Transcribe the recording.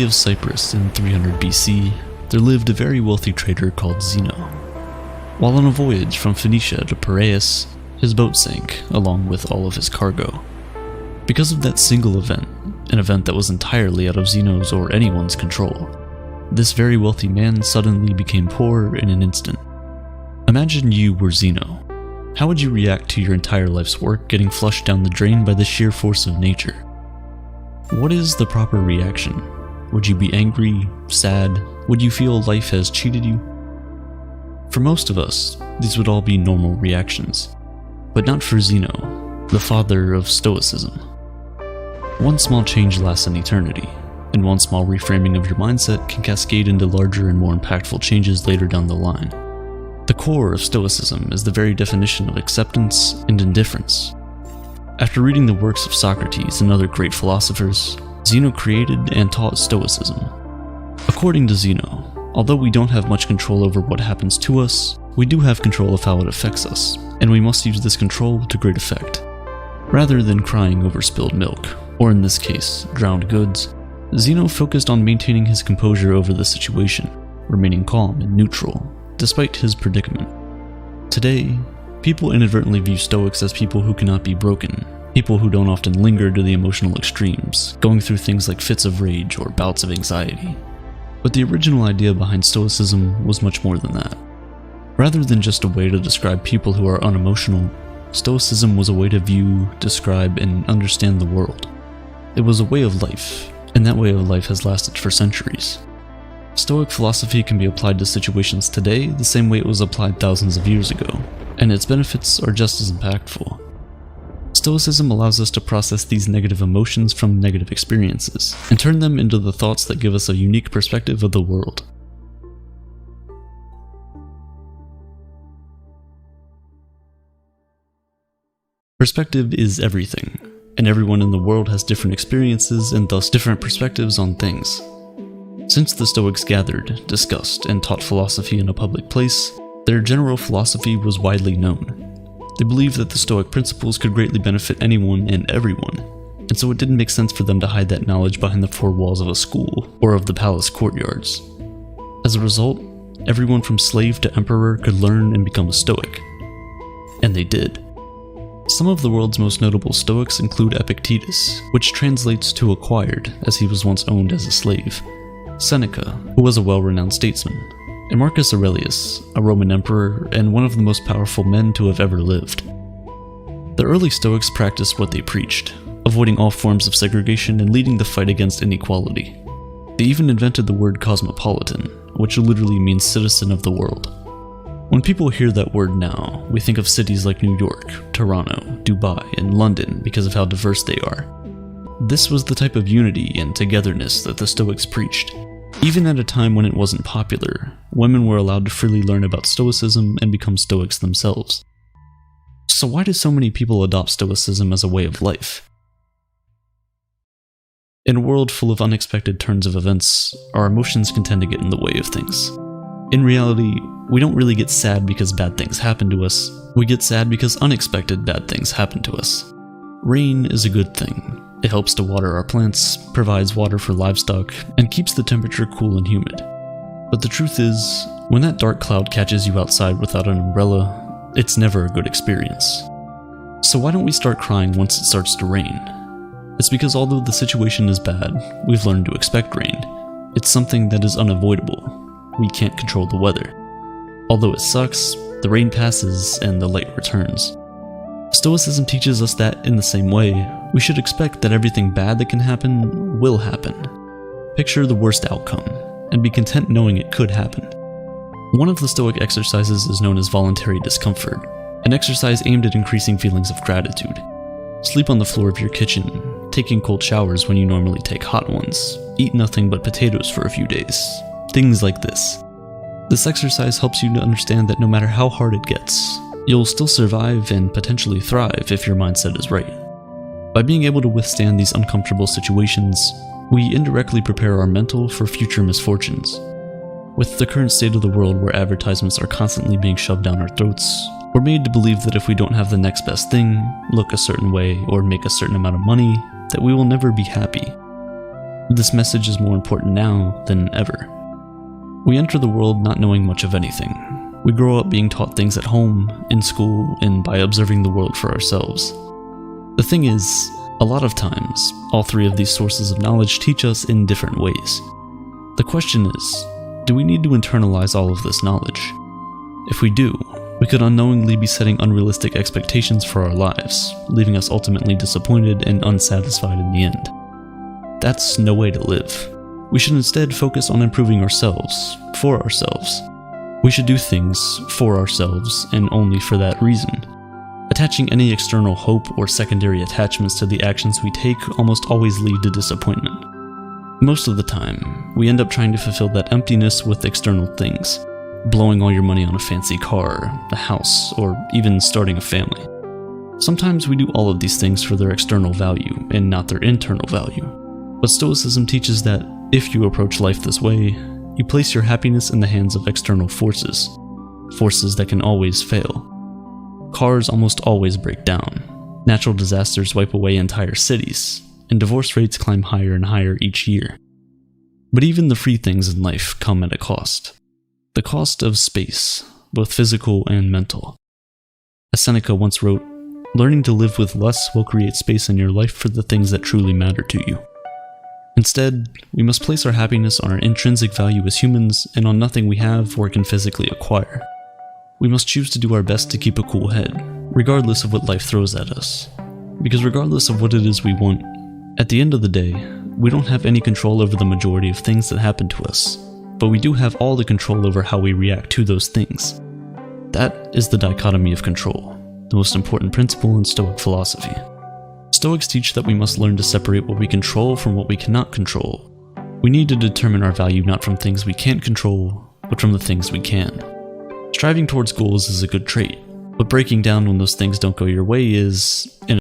of Cyprus in 300 BC, there lived a very wealthy trader called Zeno. While on a voyage from Phoenicia to Piraeus, his boat sank, along with all of his cargo. Because of that single event, an event that was entirely out of Zeno's or anyone's control, this very wealthy man suddenly became poor in an instant. Imagine you were Zeno. How would you react to your entire life's work getting flushed down the drain by the sheer force of nature? What is the proper reaction? Would you be angry, sad? Would you feel life has cheated you? For most of us, these would all be normal reactions, but not for Zeno, the father of Stoicism. One small change lasts an eternity, and one small reframing of your mindset can cascade into larger and more impactful changes later down the line. The core of Stoicism is the very definition of acceptance and indifference. After reading the works of Socrates and other great philosophers, Zeno created and taught Stoicism. According to Zeno, although we don't have much control over what happens to us, we do have control of how it affects us, and we must use this control to great effect. Rather than crying over spilled milk, or in this case, drowned goods, Zeno focused on maintaining his composure over the situation, remaining calm and neutral, despite his predicament. Today, people inadvertently view Stoics as people who cannot be broken, people who don't often linger to the emotional extremes, going through things like fits of rage or bouts of anxiety. But the original idea behind Stoicism was much more than that. Rather than just a way to describe people who are unemotional, Stoicism was a way to view, describe, and understand the world. It was a way of life, and that way of life has lasted for centuries. Stoic philosophy can be applied to situations today the same way it was applied thousands of years ago, and its benefits are just as impactful. Stoicism allows us to process these negative emotions from negative experiences, and turn them into the thoughts that give us a unique perspective of the world. Perspective is everything, and everyone in the world has different experiences and thus different perspectives on things. Since the Stoics gathered, discussed, and taught philosophy in a public place, their general philosophy was widely known. They believed that the Stoic principles could greatly benefit anyone and everyone, and so it didn't make sense for them to hide that knowledge behind the four walls of a school or of the palace courtyards. As a result, everyone from slave to emperor could learn and become a Stoic. And they did. Some of the world's most notable Stoics include Epictetus, which translates to acquired, as he was once owned as a slave, Seneca, who was a well-renowned statesman, and Marcus Aurelius, a Roman emperor and one of the most powerful men to have ever lived. The early Stoics practiced what they preached, avoiding all forms of segregation and leading the fight against inequality. They even invented the word cosmopolitan, which literally means citizen of the world. When people hear that word now, we think of cities like New York, Toronto, Dubai, and London because of how diverse they are. This was the type of unity and togetherness that the Stoics preached. Even at a time when it wasn't popular, women were allowed to freely learn about Stoicism and become Stoics themselves. So why do so many people adopt Stoicism as a way of life? In a world full of unexpected turns of events, our emotions can tend to get in the way of things. In reality, we don't really get sad because bad things happen to us, we get sad because unexpected bad things happen to us. Rain is a good thing. It helps to water our plants, provides water for livestock, and keeps the temperature cool and humid. But the truth is, when that dark cloud catches you outside without an umbrella, it's never a good experience. So why don't we start crying once it starts to rain? It's because although the situation is bad, we've learned to expect rain. It's something that is unavoidable. We can't control the weather. Although it sucks, the rain passes and the light returns. Stoicism teaches us that, in the same way, we should expect that everything bad that can happen will happen. Picture the worst outcome, and be content knowing it could happen. One of the Stoic exercises is known as voluntary discomfort, an exercise aimed at increasing feelings of gratitude. Sleep on the floor of your kitchen, taking cold showers when you normally take hot ones, eat nothing but potatoes for a few days, things like this. This exercise helps you to understand that no matter how hard it gets, you'll still survive and potentially thrive if your mindset is right. By being able to withstand these uncomfortable situations, we indirectly prepare our mental for future misfortunes. With the current state of the world where advertisements are constantly being shoved down our throats, we're made to believe that if we don't have the next best thing, look a certain way, or make a certain amount of money, that we will never be happy. This message is more important now than ever. We enter the world not knowing much of anything. We grow up being taught things at home, in school, and by observing the world for ourselves. The thing is, a lot of times, all three of these sources of knowledge teach us in different ways. The question is, do we need to internalize all of this knowledge? If we do, we could unknowingly be setting unrealistic expectations for our lives, leaving us ultimately disappointed and unsatisfied in the end. That's no way to live. We should instead focus on improving ourselves, for ourselves. We should do things for ourselves and only for that reason. Attaching any external hope or secondary attachments to the actions we take almost always lead to disappointment. Most of the time, we end up trying to fulfill that emptiness with external things, blowing all your money on a fancy car, a house, or even starting a family. Sometimes we do all of these things for their external value and not their internal value. But Stoicism teaches that if you approach life this way, you place your happiness in the hands of external forces, forces that can always fail. Cars almost always break down, natural disasters wipe away entire cities, and divorce rates climb higher and higher each year. But even the free things in life come at a cost. The cost of space, both physical and mental. As Seneca once wrote, learning to live with less will create space in your life for the things that truly matter to you. Instead, we must place our happiness on our intrinsic value as humans and on nothing we have or can physically acquire. We must choose to do our best to keep a cool head, regardless of what life throws at us. Because regardless of what it is we want, at the end of the day, we don't have any control over the majority of things that happen to us, but we do have all the control over how we react to those things. That is the dichotomy of control, the most important principle in Stoic philosophy. Stoics teach that we must learn to separate what we control from what we cannot control. We need to determine our value not from things we can't control, but from the things we can. Striving towards goals is a good trait, but breaking down when those things don't go your way is, in